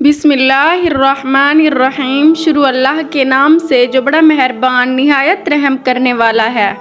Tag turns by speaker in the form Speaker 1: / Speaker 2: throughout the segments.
Speaker 1: بسم اللہ الرحمن الرحیم۔ شروع اللہ کے نام سے جو بڑا مہربان نہایت رحم کرنے والا ہے۔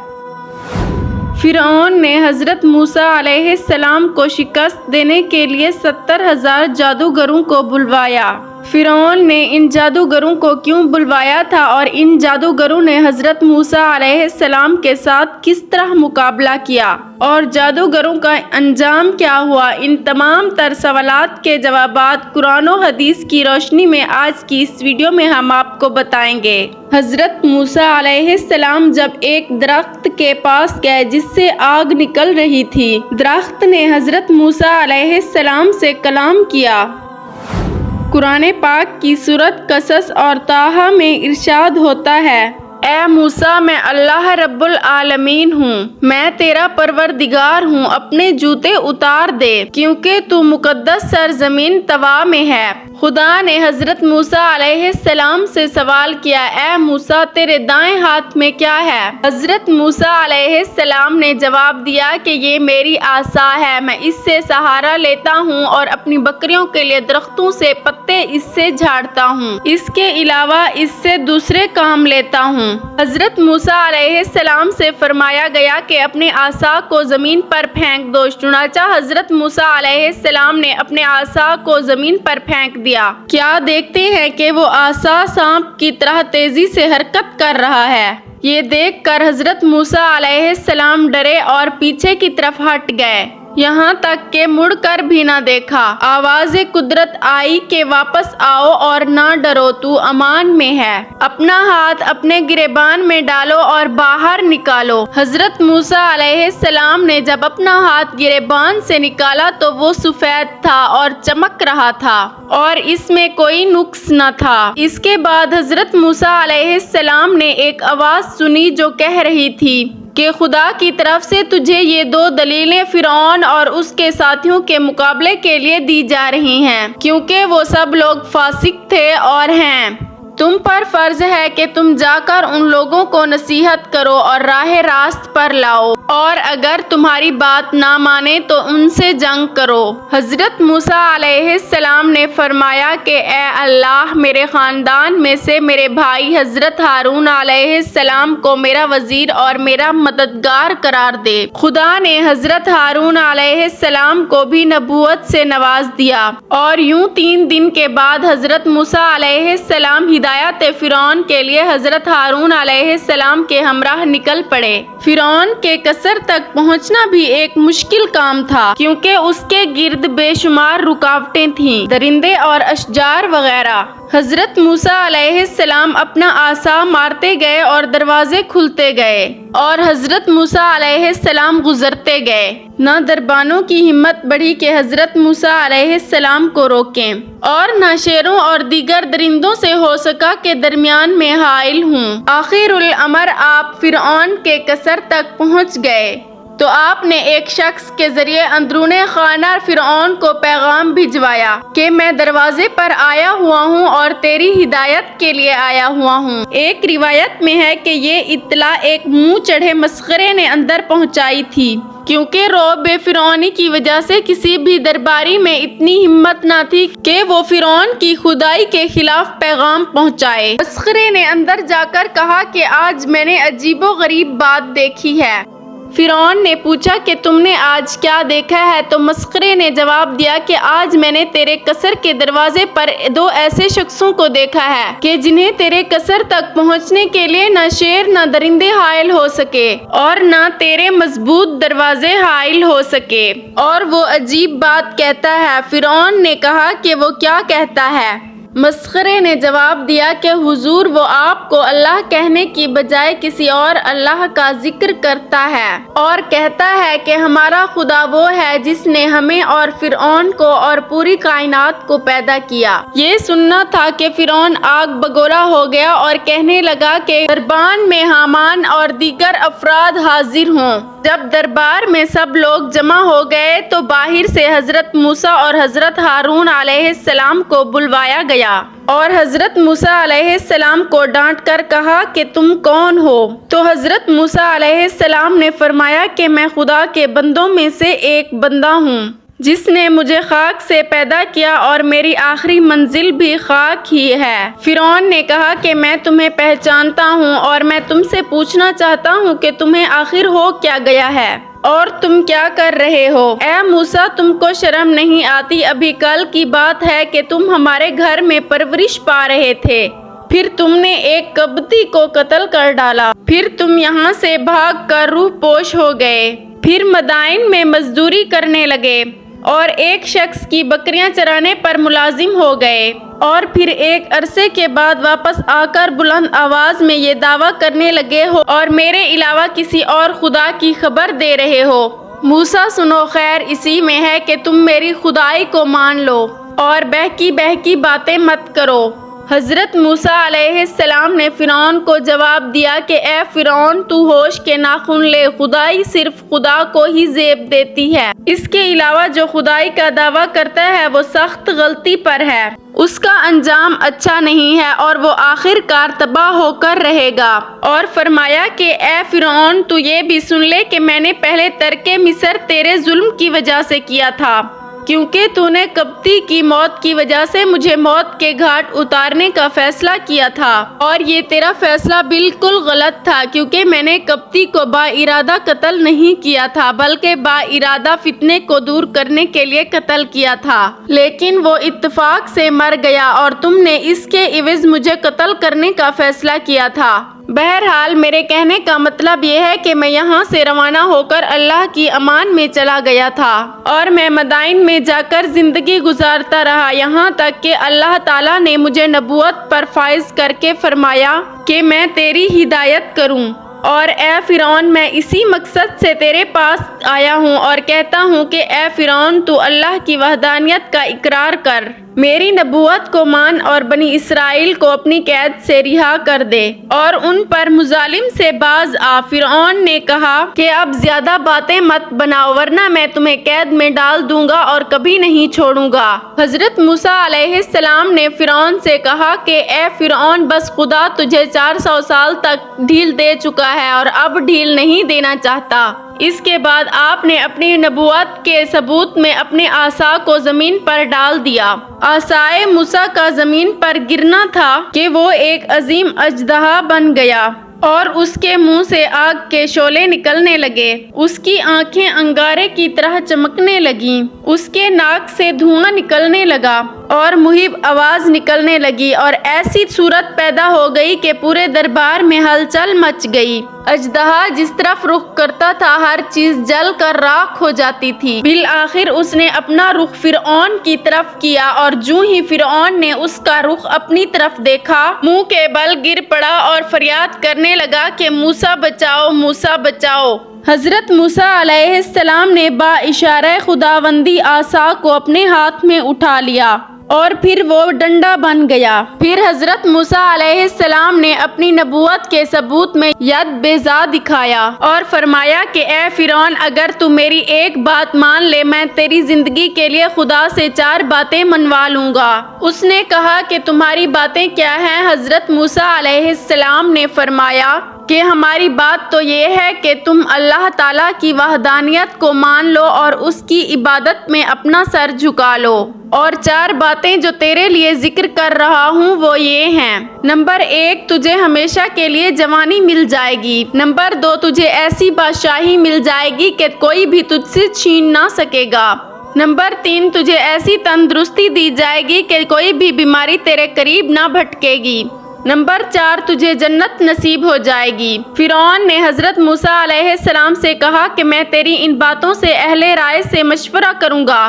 Speaker 1: فرعون نے حضرت موسیٰ علیہ السلام کو شکست دینے کے لیے 70,000 جادوگروں کو بلوایا۔ فرعون نے ان جادوگروں کو کیوں بلوایا تھا اور ان جادوگروں نے حضرت موسیٰ علیہ السلام کے ساتھ کس طرح مقابلہ کیا اور جادوگروں کا انجام کیا ہوا، ان تمام تر سوالات کے جوابات قرآن و حدیث کی روشنی میں آج کی اس ویڈیو میں ہم آپ کو بتائیں گے۔ حضرت موسیٰ علیہ السلام جب ایک درخت کے پاس گئے جس سے آگ نکل رہی تھی، درخت نے حضرت موسیٰ علیہ السلام سے کلام کیا۔ قرآن پاک کی سورۃ قصص اور طٰہٰ میں ارشاد ہوتا ہے، اے موسیٰ میں اللہ رب العالمین ہوں، میں تیرا پروردگار ہوں، اپنے جوتے اتار دے کیونکہ تو مقدس سرزمین طوا میں ہے۔ خدا نے حضرت موسیٰ علیہ السلام سے سوال کیا، اے موسیٰ تیرے دائیں ہاتھ میں کیا ہے؟ حضرت موسیٰ علیہ السلام نے جواب دیا کہ یہ میری عصا ہے، میں اس سے سہارا لیتا ہوں اور اپنی بکریوں کے لیے درختوں سے پتے اس سے جھاڑتا ہوں، اس کے علاوہ اس سے دوسرے کام لیتا ہوں۔ حضرت موسیٰ علیہ السلام سے فرمایا گیا کہ اپنے عصا کو زمین پر پھینک دو، چنانچہ حضرت موسیٰ علیہ السلام نے اپنے عصا کو زمین پر پھینک دیا۔ کیا دیکھتے ہیں کہ وہ عصا سانپ کی طرح تیزی سے حرکت کر رہا ہے۔ یہ دیکھ کر حضرت موسیٰ علیہ السلام ڈرے اور پیچھے کی طرف ہٹ گئے، یہاں تک کہ مڑ کر بھی نہ دیکھا۔ آواز قدرت آئی کہ واپس آؤ اور نہ ڈرو، تو امان میں ہے، اپنا ہاتھ اپنے گریبان میں ڈالو اور باہر نکالو۔ حضرت موسیٰ علیہ السلام نے جب اپنا ہاتھ گریبان سے نکالا تو وہ سفید تھا اور چمک رہا تھا اور اس میں کوئی نقص نہ تھا۔ اس کے بعد حضرت موسیٰ علیہ السلام نے ایک آواز سنی جو کہہ رہی تھی کہ خدا کی طرف سے تجھے یہ 2 دلیلیں فرعون اور اس کے ساتھیوں کے مقابلے کے لیے دی جا رہی ہیں، کیونکہ وہ سب لوگ فاسق تھے اور ہیں۔ تم پر فرض ہے کہ تم جا کر ان لوگوں کو نصیحت کرو اور راہ راست پر لاؤ، اور اگر تمہاری بات نہ مانے تو ان سے جنگ کرو۔ حضرت موسیٰ علیہ السلام نے فرمایا کہ اے اللہ، میرے خاندان میں سے میرے بھائی حضرت ہارون علیہ السلام کو میرا وزیر اور میرا مددگار قرار دے۔ خدا نے حضرت ہارون علیہ السلام کو بھی نبوت سے نواز دیا، اور یوں 3 دن کے بعد حضرت موسیٰ علیہ السلام ہدایت فرعون کے لیے حضرت ہارون علیہ السلام کے ہمراہ نکل پڑے۔ فرعون کے قصر تک پہنچنا بھی ایک مشکل کام تھا، کیونکہ اس کے گرد بے شمار رکاوٹیں تھیں، درندے اور اشجار وغیرہ۔ حضرت موسیٰ علیہ السلام اپنا عصا مارتے گئے اور دروازے کھلتے گئے اور حضرت موسیٰ علیہ السلام گزرتے گئے۔ نہ دربانوں کی ہمت بڑھی کہ حضرت موسیٰ علیہ السلام کو روکیں، اور نہ شیروں اور دیگر درندوں سے ہو سکا کہ درمیان میں حائل ہوں۔ آخر الامر آپ فرعون کے قصر تک پہنچ گئے تو آپ نے ایک شخص کے ذریعے اندرون خانہ فرعون کو پیغام بھجوایا کہ میں دروازے پر آیا ہوا ہوں اور تیری ہدایت کے لیے آیا ہوا ہوں۔ ایک روایت میں ہے کہ یہ اطلاع ایک منہ چڑھے مسخرے نے اندر پہنچائی تھی، کیونکہ رعب فرعونی کی وجہ سے کسی بھی درباری میں اتنی ہمت نہ تھی کہ وہ فرعون کی خدائی کے خلاف پیغام پہنچائے۔ مسخرے نے اندر جا کر کہا کہ آج میں نے عجیب و غریب بات دیکھی ہے۔ فرعون نے پوچھا کہ تم نے آج کیا دیکھا ہے؟ تو مسخرے نے جواب دیا کہ آج میں نے تیرے قصر کے دروازے پر 2 ایسے شخصوں کو دیکھا ہے کہ جنہیں تیرے قصر تک پہنچنے کے لیے نہ شیر نہ درندے حائل ہو سکے اور نہ تیرے مضبوط دروازے حائل ہو سکے، اور وہ عجیب بات کہتا ہے۔ فرعون نے کہا کہ وہ کیا کہتا ہے؟ مسخرے نے جواب دیا کہ حضور، وہ آپ کو اللہ کہنے کی بجائے کسی اور اللہ کا ذکر کرتا ہے اور کہتا ہے کہ ہمارا خدا وہ ہے جس نے ہمیں اور فرعون کو اور پوری کائنات کو پیدا کیا۔ یہ سننا تھا کہ فرعون آگ بگولا ہو گیا اور کہنے لگا کہ دربان میں حامان اور دیگر افراد حاضر ہوں۔ جب دربار میں سب لوگ جمع ہو گئے تو باہر سے حضرت موسیٰ اور حضرت ہارون علیہ السلام کو بلوایا گیا اور حضرت موسیٰ علیہ السلام کو ڈانٹ کر کہا کہ تم کون ہو؟ تو حضرت موسیٰ علیہ السلام نے فرمایا کہ میں خدا کے بندوں میں سے ایک بندہ ہوں۔ جس نے مجھے خاک سے پیدا کیا اور میری آخری منزل بھی خاک ہی ہے۔ فرعون نے کہا کہ میں تمہیں پہچانتا ہوں اور میں تم سے پوچھنا چاہتا ہوں کہ تمہیں آخر ہو کیا گیا ہے اور تم کیا کر رہے ہو؟ اے موسیٰ، تم کو شرم نہیں آتی؟ ابھی کل کی بات ہے کہ تم ہمارے گھر میں پرورش پا رہے تھے، پھر تم نے ایک قبطی کو قتل کر ڈالا، پھر تم یہاں سے بھاگ کر روح پوش ہو گئے، پھر مدائن میں مزدوری کرنے لگے اور ایک شخص کی بکریاں چرانے پر ملازم ہو گئے، اور پھر ایک عرصے کے بعد واپس آ کر بلند آواز میں یہ دعویٰ کرنے لگے ہو اور میرے علاوہ کسی اور خدا کی خبر دے رہے ہو۔ موسیٰ سنو، خیر اسی میں ہے کہ تم میری خدائی کو مان لو اور بہکی بہکی باتیں مت کرو۔ حضرت موسیٰ علیہ السلام نے فرعون کو جواب دیا کہ اے فرعون، تو ہوش کے ناخن لے، خدائی صرف خدا کو ہی زیب دیتی ہے، اس کے علاوہ جو خدائی کا دعویٰ کرتا ہے وہ سخت غلطی پر ہے، اس کا انجام اچھا نہیں ہے اور وہ آخر کار تباہ ہو کر رہے گا۔ اور فرمایا کہ اے فرعون، تو یہ بھی سن لے کہ میں نے پہلے ترک مصر تیرے ظلم کی وجہ سے کیا تھا، کیونکہ تو نے قبطی کی موت کی وجہ سے مجھے موت کے گھاٹ اتارنے کا فیصلہ کیا تھا، اور یہ تیرا فیصلہ بالکل غلط تھا، کیونکہ میں نے قبطی کو با ارادہ قتل نہیں کیا تھا بلکہ با ارادہ فتنے کو دور کرنے کے لیے قتل کیا تھا، لیکن وہ اتفاق سے مر گیا اور تم نے اس کے عوض مجھے قتل کرنے کا فیصلہ کیا تھا۔ بہرحال میرے کہنے کا مطلب یہ ہے کہ میں یہاں سے روانہ ہو کر اللہ کی امان میں چلا گیا تھا اور میں مدائن میں جا کر زندگی گزارتا رہا، یہاں تک کہ اللہ تعالیٰ نے مجھے نبوت پر فائز کر کے فرمایا کہ میں تیری ہدایت کروں۔ اور اے فرعون، میں اسی مقصد سے تیرے پاس آیا ہوں اور کہتا ہوں کہ اے فرعون، تو اللہ کی وحدانیت کا اقرار کر، میری نبوت کو مان اور بنی اسرائیل کو اپنی قید سے رہا کر دے اور ان پر مظالم سے باز آ۔ فرعون نے کہا کہ اب زیادہ باتیں مت بناؤ ورنہ میں تمہیں قید میں ڈال دوں گا اور کبھی نہیں چھوڑوں گا۔ حضرت موسیٰ علیہ السلام نے فرعون سے کہا کہ اے فرعون، بس خدا تجھے 400 سال تک ڈھیل دے چکا ہے اور اب ڈھیل نہیں دینا چاہتا۔ اس کے بعد آپ نے اپنی نبوت کے ثبوت میں اپنے عصا کو زمین پر ڈال دیا۔ عصائے موسیٰ کا زمین پر گرنا تھا کہ وہ ایک عظیم اژدہا بن گیا اور اس کے منہ سے آگ کے شعلے نکلنے لگے، اس کی آنکھیں انگارے کی طرح چمکنے لگیں، اس کے ناک سے دھواں نکلنے لگا اور مہیب آواز نکلنے لگی، اور ایسی صورت پیدا ہو گئی کہ پورے دربار میں ہلچل مچ گئی۔ اژدہا جس طرف رخ کرتا تھا ہر چیز جل کر راکھ ہو جاتی تھی۔ بالآخر اس نے اپنا رخ فرعون کی طرف کیا اور جوں ہی فرعون نے اس کا رخ اپنی طرف دیکھا، منہ کے بل گر پڑا اور فریاد کرنے لگا کہ موسیٰ بچاؤ، موسیٰ بچاؤ۔ حضرت موسیٰ علیہ السلام نے با اشارہ خداوندی عصا کو اپنے ہاتھ میں اٹھا لیا اور پھر وہ ڈنڈا بن گیا۔ پھر حضرت موسیٰ علیہ السلام نے اپنی نبوت کے ثبوت میں ید بیضا دکھایا اور فرمایا کہ اے فرعون، اگر تو میری ایک بات مان لے میں تیری زندگی کے لیے خدا سے 4 باتیں منوا لوں گا۔ اس نے کہا کہ تمہاری باتیں کیا ہیں؟ حضرت موسیٰ علیہ السلام نے فرمایا کہ ہماری بات تو یہ ہے کہ تم اللہ تعالیٰ کی وحدانیت کو مان لو اور اس کی عبادت میں اپنا سر جھکا لو، اور 4 باتیں جو تیرے لیے ذکر کر رہا ہوں وہ یہ ہیں۔ نمبر 1، تجھے ہمیشہ کے لیے جوانی مل جائے گی۔ نمبر 2، تجھے ایسی بادشاہی مل جائے گی کہ کوئی بھی تجھ سے چھین نہ سکے گا۔ نمبر 3، تجھے ایسی تندرستی دی جائے گی کہ کوئی بھی بیماری تیرے قریب نہ بھٹکے گی۔ نمبر 4، تجھے جنت نصیب ہو جائے گی۔ فرعون نے حضرت موسیٰ علیہ السلام سے کہا کہ میں تیری ان باتوں سے اہل رائے سے مشورہ کروں گا۔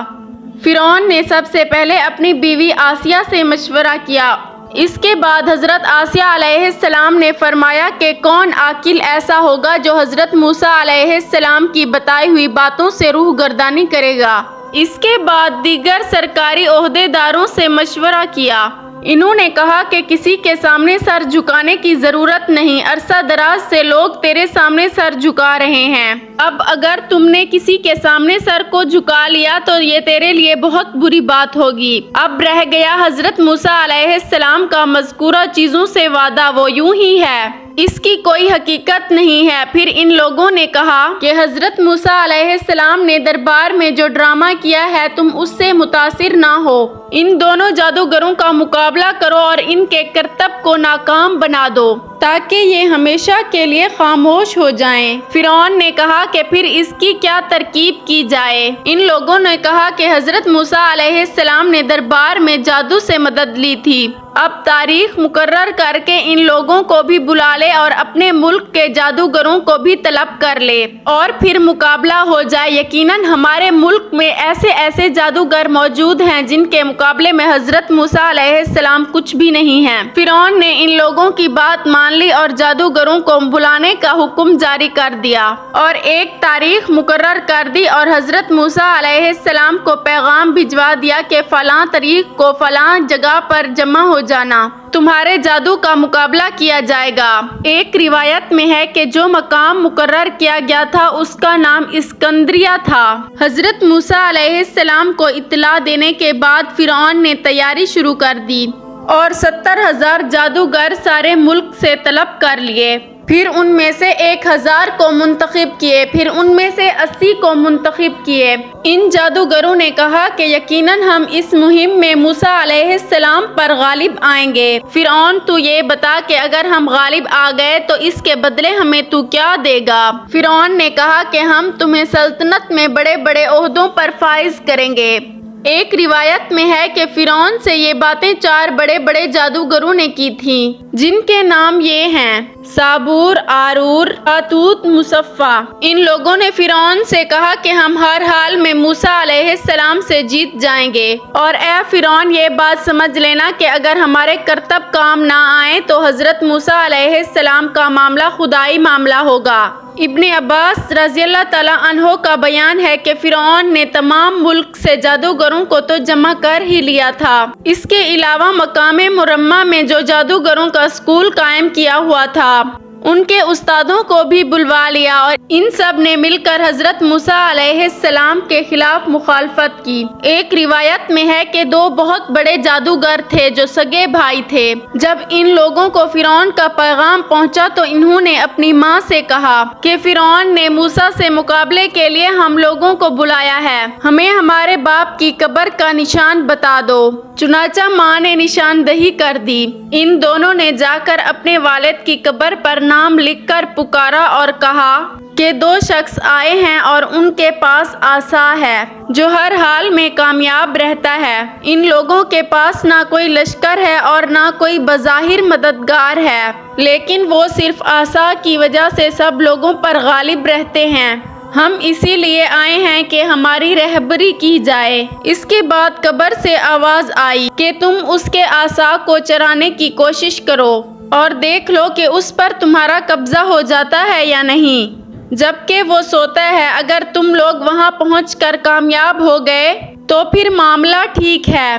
Speaker 1: فرعون نے سب سے پہلے اپنی بیوی آسیہ سے مشورہ کیا، اس کے بعد حضرت آسیہ علیہ السلام نے فرمایا کہ کون عاقل ایسا ہوگا جو حضرت موسیٰ علیہ السلام کی بتائی ہوئی باتوں سے روح گردانی کرے گا۔ اس کے بعد دیگر سرکاری عہدیداروں سے مشورہ کیا، انہوں نے کہا کہ کسی کے سامنے سر جھکانے کی ضرورت نہیں، عرصہ دراز سے لوگ تیرے سامنے سر جھکا رہے ہیں، اب اگر تم نے کسی کے سامنے سر کو جھکا لیا تو یہ تیرے لیے بہت بری بات ہوگی۔ اب رہ گیا حضرت موسیٰ علیہ السلام کا مذکورہ چیزوں سے وعدہ، وہ یوں ہی ہے اس کی کوئی حقیقت نہیں ہے۔ پھر ان لوگوں نے کہا کہ حضرت موسیٰ علیہ السلام نے دربار میں جو ڈرامہ کیا ہے تم اس سے متاثر نہ ہو، ان دونوں جادوگروں کا مقابلہ کرو اور ان کے کرتب کو ناکام بنا دو تاکہ یہ ہمیشہ کے لیے خاموش ہو جائیں۔ فرعون نے کہا کہ پھر اس کی کیا ترکیب کی جائے؟ ان لوگوں نے کہا کہ حضرت موسیٰ علیہ السلام نے دربار میں جادو سے مدد لی تھی، اب تاریخ مقرر کر کے ان لوگوں کو بھی بلا لے اور اپنے ملک کے جادوگروں کو بھی طلب کر لے اور پھر مقابلہ ہو جائے۔ یقیناً ہمارے ملک میں ایسے جادوگر موجود ہیں جن کے مقابلے میں حضرت موسیٰ علیہ السلام کچھ بھی نہیں ہیں۔ فرعون نے ان لوگوں کی بات مان لی اور جادوگروں کو بلانے کا حکم جاری کر دیا اور ایک تاریخ مقرر کر دی اور حضرت موسیٰ علیہ السلام کو پیغام بھجوا دیا کہ فلاں تاریخ کو فلاں جگہ پر جمع ہو جانا، تمہارے جادو کا مقابلہ کیا جائے گا۔ ایک روایت میں ہے کہ جو مقام مقرر کیا گیا تھا اس کا نام اسکندریہ تھا۔ حضرت موسیٰ علیہ السلام کو اطلاع دینے کے بعد فرعون نے تیاری شروع کر دی اور 70,000 جادوگر سارے ملک سے طلب کر لیے، پھر ان میں سے 1,000 کو منتخب کیے، پھر ان میں سے 80 کو منتخب کیے۔ ان جادوگروں نے کہا کہ یقیناً ہم اس مہم میں موسیٰ علیہ السلام پر غالب آئیں گے۔ فرعون تو یہ بتا کہ اگر ہم غالب آ گئے تو اس کے بدلے ہمیں تو کیا دے گا؟ فرعون نے کہا کہ ہم تمہیں سلطنت میں بڑے بڑے عہدوں پر فائز کریں گے۔ ایک روایت میں ہے کہ فرعون سے یہ باتیں 4 بڑے بڑے جادوگروں نے کی تھیں جن کے نام یہ ہیں: سابور، آرور، ہاتوت، مصفا۔ ان لوگوں نے فرعون سے کہا کہ ہم ہر حال میں موسیٰ علیہ السلام سے جیت جائیں گے، اور اے فرعون یہ بات سمجھ لینا کہ اگر ہمارے کرتب کام نہ آئے تو حضرت موسیٰ علیہ السلام کا معاملہ خدائی معاملہ ہوگا۔ ابن عباس رضی اللہ تعالیٰ عنہ کا بیان ہے کہ فرعون نے تمام ملک سے جادوگروں کو تو جمع کر ہی لیا تھا، اس کے علاوہ مقام مرمہ میں جو جادوگروں کا اسکول قائم کیا ہوا تھا ان کے استادوں کو بھی بلوا لیا، اور ان سب نے مل کر حضرت موسیٰ علیہ السلام کے خلاف مخالفت کی۔ ایک روایت میں ہے کہ 2 بہت بڑے جادوگر تھے جو سگے بھائی تھے۔ جب ان لوگوں کو فرعون کا پیغام پہنچا تو انہوں نے اپنی ماں سے کہا کہ فرعون نے موسیٰ سے مقابلے کے لیے ہم لوگوں کو بلایا ہے، ہمیں ہمارے باپ کی قبر کا نشان بتا دو۔ چنانچہ ماں نے نشاندہی کر دی۔ ان دونوں نے جا کر اپنے والد کی قبر پر نام لکھ کر پکارا اور کہا کہ 2 شخص آئے ہیں اور ان کے پاس عصا ہے جو ہر حال میں کامیاب رہتا ہے۔ ان لوگوں کے پاس نہ کوئی لشکر ہے اور نہ کوئی بظاہر مددگار ہے، لیکن وہ صرف عصا کی وجہ سے سب لوگوں پر غالب رہتے ہیں۔ ہم اسی لیے آئے ہیں کہ ہماری رہبری کی جائے۔ اس کے بعد قبر سے آواز آئی کہ تم اس کے عصا کو چرانے کی کوشش کرو اور دیکھ لو کہ اس پر تمہارا قبضہ ہو جاتا ہے یا نہیں، جبکہ وہ سوتا ہے۔ اگر تم لوگ وہاں پہنچ کر کامیاب ہو گئے تو پھر معاملہ ٹھیک ہے،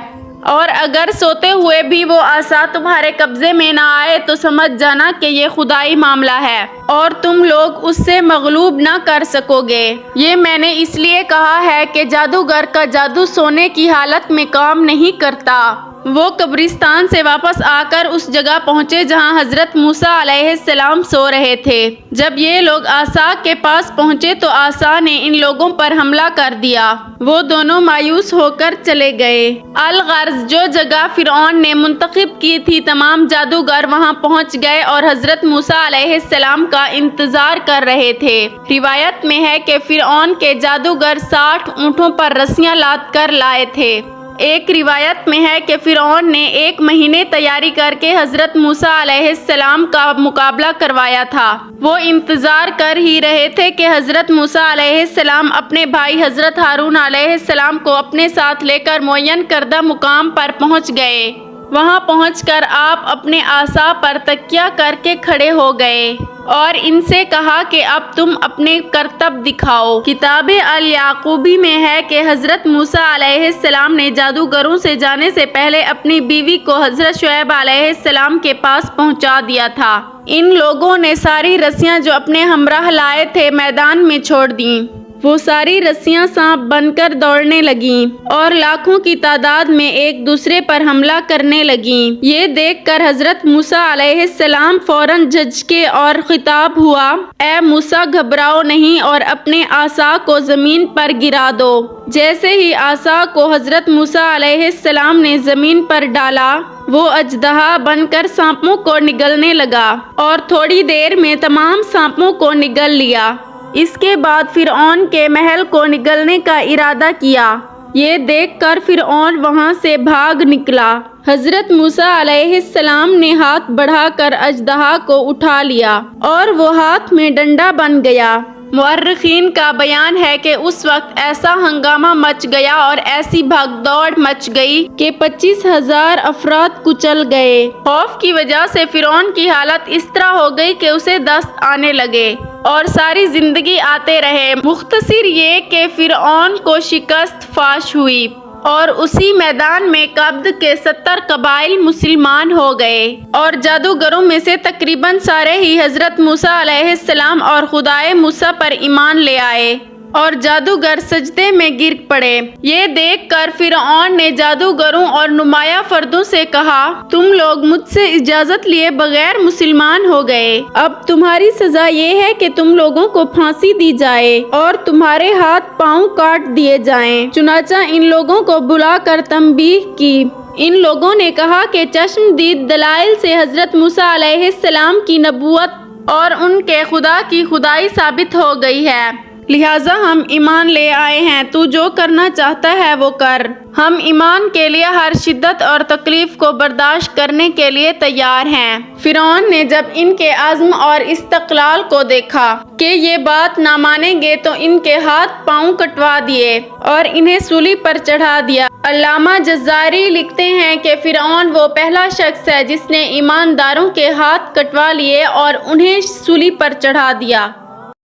Speaker 1: اور اگر سوتے ہوئے بھی وہ عصا تمہارے قبضے میں نہ آئے تو سمجھ جانا کہ یہ خدائی معاملہ ہے اور تم لوگ اس سے مغلوب نہ کر سکو گے۔ یہ میں نے اس لیے کہا ہے کہ جادوگر کا جادو سونے کی حالت میں کام نہیں کرتا۔ وہ قبرستان سے واپس آ کر اس جگہ پہنچے جہاں حضرت موسیٰ علیہ السلام سو رہے تھے۔ جب یہ لوگ عصا کے پاس پہنچے تو عصا نے ان لوگوں پر حملہ کر دیا۔ وہ دونوں مایوس ہو کر چلے گئے۔ الغرض جو جگہ فرعون نے منتخب کی تھی تمام جادوگر وہاں پہنچ گئے اور حضرت موسیٰ علیہ السلام کا انتظار کر رہے تھے۔ روایت میں ہے کہ فرعون کے جادوگر 60 اونٹوں پر رسیاں لاد کر لائے تھے۔ ایک روایت میں ہے کہ فرعون نے 1 مہینے تیاری کر کے حضرت موسیٰ علیہ السلام کا مقابلہ کروایا تھا۔ وہ انتظار کر ہی رہے تھے کہ حضرت موسیٰ علیہ السلام اپنے بھائی حضرت ہارون علیہ السلام کو اپنے ساتھ لے کر معین کردہ مقام پر پہنچ گئے۔ وہاں پہنچ کر آپ اپنے عصا پر تکیہ کر کے کھڑے ہو گئے اور ان سے کہا کہ اب تم اپنے کرتب دکھاؤ۔ کتاب الیعقوبی میں ہے کہ حضرت موسیٰ علیہ السلام نے جادوگروں سے جانے سے پہلے اپنی بیوی کو حضرت شعیب علیہ السلام کے پاس پہنچا دیا تھا۔ ان لوگوں نے ساری رسیاں جو اپنے ہمراہ لائے تھے میدان میں چھوڑ دیں۔ وہ ساری رسیاں سانپ بن کر دوڑنے لگیں اور لاکھوں کی تعداد میں ایک دوسرے پر حملہ کرنے لگیں۔ یہ دیکھ کر حضرت موسیٰ علیہ السلام فوراً جھنجکے اور خطاب ہوا، اے موسیٰ گھبراؤ نہیں اور اپنے عصا کو زمین پر گرا دو۔ جیسے ہی عصا کو حضرت موسیٰ علیہ السلام نے زمین پر ڈالا، وہ اژدہا بن کر سانپوں کو نگلنے لگا اور تھوڑی دیر میں تمام سانپوں کو نگل لیا۔ اس کے بعد فرعون کے محل کو نگلنے کا ارادہ کیا۔ یہ دیکھ کر فرعون وہاں سے بھاگ نکلا۔ حضرت موسیٰ علیہ السلام نے ہاتھ بڑھا کر اژدہا کو اٹھا لیا اور وہ ہاتھ میں ڈنڈا بن گیا۔ مورخین کا بیان ہے کہ اس وقت ایسا ہنگامہ مچ گیا اور ایسی بھاگ دوڑ مچ گئی کہ 25,000 افراد کچل گئے۔ خوف کی وجہ سے فرعون کی حالت اس طرح ہو گئی کہ اسے دست آنے لگے اور ساری زندگی آتے رہے۔ مختصر یہ کہ فرعون کو شکست فاش ہوئی اور اسی میدان میں کبد کے 70 قبائل مسلمان ہو گئے اور جادوگروں میں سے تقریباً سارے ہی حضرت موسیٰ علیہ السلام اور خدائے موسیٰ پر ایمان لے آئے اور جادوگر سجدے میں گر پڑے۔ یہ دیکھ کر فرعون نے جادوگروں اور نمایاں فردوں سے کہا، تم لوگ مجھ سے اجازت لیے بغیر مسلمان ہو گئے۔ اب تمہاری سزا یہ ہے کہ تم لوگوں کو پھانسی دی جائے اور تمہارے ہاتھ پاؤں کاٹ دیے جائیں۔ چنانچہ ان لوگوں کو بلا کر تنبیہ کی۔ ان لوگوں نے کہا کہ چشم دید دلائل سے حضرت موسیٰ علیہ السلام کی نبوت اور ان کے خدا کی خدائی ثابت ہو گئی ہے، لہٰذا ہم ایمان لے آئے ہیں، تو جو کرنا چاہتا ہے وہ کر۔ ہم ایمان کے لیے ہر شدت اور تکلیف کو برداشت کرنے کے لیے تیار ہیں۔ فرعون نے جب ان کے عزم اور استقلال کو دیکھا کہ یہ بات نہ مانیں گے تو ان کے ہاتھ پاؤں کٹوا دیے اور انہیں سولی پر چڑھا دیا۔ علامہ جزاری لکھتے ہیں کہ فرعون وہ پہلا شخص ہے جس نے ایمانداروں کے ہاتھ کٹوا لیے اور انہیں سولی پر چڑھا دیا۔